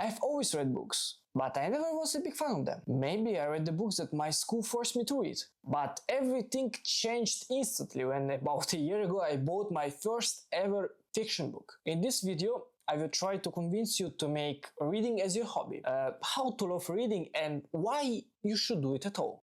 I've always read books, but I never was a big fan of them. Maybe I read the books that my school forced me to read. But everything changed instantly when about a year ago I bought my first ever fiction book. In this video, I will try to convince you to make reading as your hobby, how to love reading and why you should do it at all.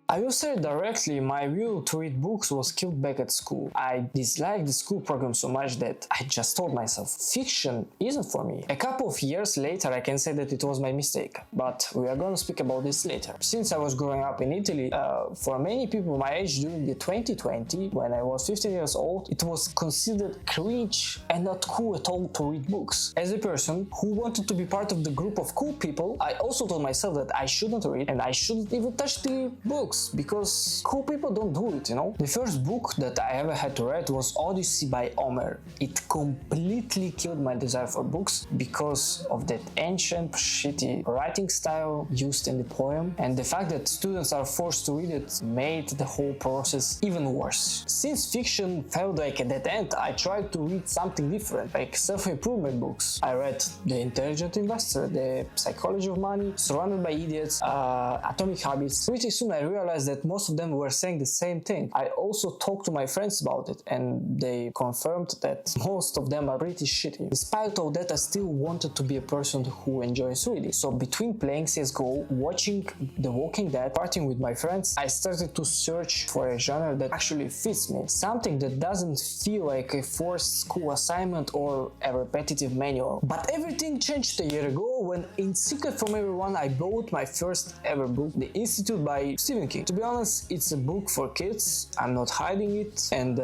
I will say directly, my will to read books was killed back at school. I disliked the school program so much that I just told myself, fiction isn't for me. A couple of years later I can say that it was my mistake, but we are gonna speak about this later. Since I was growing up in Italy, for many people my age during the 2020, when I was 15 years old, it was considered cringe and not cool at all to read books. As a person who wanted to be part of the group of cool people, I also told myself that I shouldn't read and I shouldn't even touch the books, because cool people don't do it, you know? The first book that I ever had to read was Odyssey by Homer. It completely killed my desire for books because of that ancient, shitty writing style used in the poem, and the fact that students are forced to read it made the whole process even worse. Since fiction felt like a dead end, I tried to read something different, like self-improvement books. I read The Intelligent Investor, The Psychology of Money, Surrounded by Idiots, Atomic Habits. Pretty soon I realized that most of them were saying the same thing. I also talked to my friends about it and they confirmed that most of them are pretty shitty. Despite all that, I still wanted to be a person who enjoys reading. So between playing CSGO, watching The Walking Dead, partying with my friends, I started to search for a genre that actually fits me. Something that doesn't feel like a forced school assignment or a repetitive manual. But everything changed a year ago when, in secret from everyone, I bought my first ever book, The Institute by Stephen King. To be honest, it's a book for kids, I'm not hiding it, and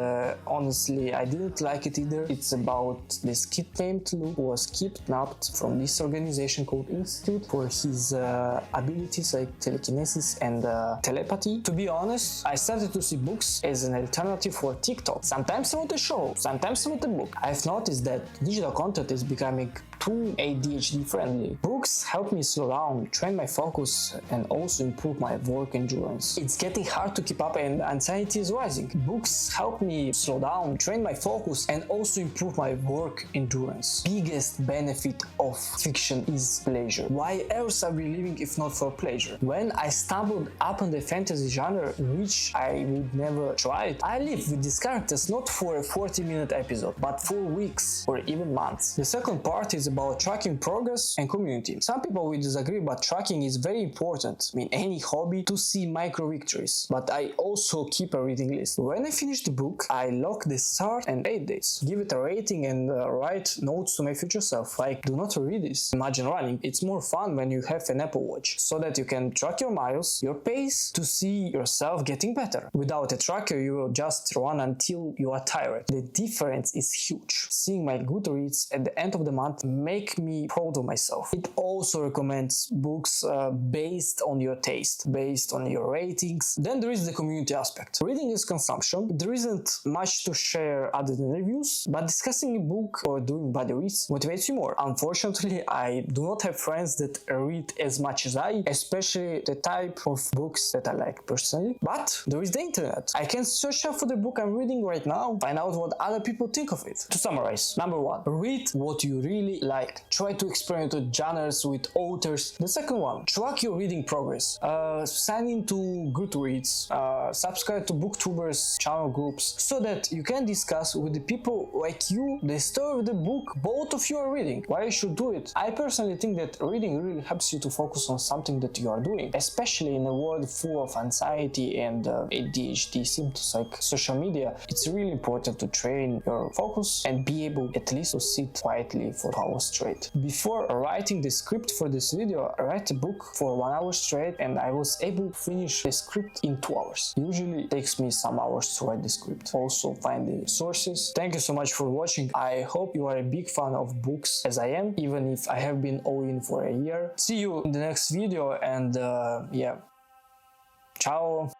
honestly I didn't like it either. It's about this kid named Luke who was kidnapped from this organization called Institute for his abilities like telekinesis and telepathy. To be honest, I started to see books as an alternative for TikTok. Sometimes I want a show, sometimes I want a book. I've noticed that digital content is becoming too ADHD friendly. Books help me slow down, train my focus, and also improve my work endurance. It's getting hard to keep up and anxiety is rising. Books help me slow down, train my focus, and also improve my work endurance. Biggest benefit of fiction is pleasure. Why else are we living if not for pleasure? When I stumbled upon the fantasy genre, which I would never try it, I live with these characters not for a 40-minute episode, but for weeks or even months. The second part is about tracking progress and community. Some people will disagree, but tracking is very important in any hobby to see micro victories. But I also keep a reading list. When I finish the book, I log the start and date dates, give it a rating and write notes to my future self, like do not read this. Imagine running. It's more fun when you have an Apple Watch, so that you can track your miles, your pace, to see yourself getting better. Without a tracker, you will just run until you are tired. The difference is huge. Seeing my Goodreads at the end of the month make me proud of myself. It also recommends books based on your taste, based on your ratings. Then there is the community aspect. Reading is consumption. There isn't much to share other than reviews, but discussing a book or doing buddy reads motivates you more. Unfortunately, I do not have friends that read as much as I, especially the type of books that I like personally. But there is the internet. I can search up for the book I'm reading right now, find out what other people think of it. To summarize, number one, read what you really like. Try to experiment with genres, with authors. The second one, track your reading progress. Sign into Goodreads, subscribe to booktubers channel groups, so that you can discuss with the people like you the story of the book both of you are reading, why you should do it. I personally think that reading really helps you to focus on something that you are doing, especially in a world full of anxiety and ADHD symptoms like social media. It's really important to train your focus and be able at least to sit quietly for hours straight. Before writing the script for this video, I read a book for 1 hour straight and I was able to finish the script in 2 hours. Usually it takes me some hours to write the script. Also find the sources. Thank you so much for watching. I hope you are a big fan of books as I am, even if I have been all in for a year. See you in the next video and yeah, ciao.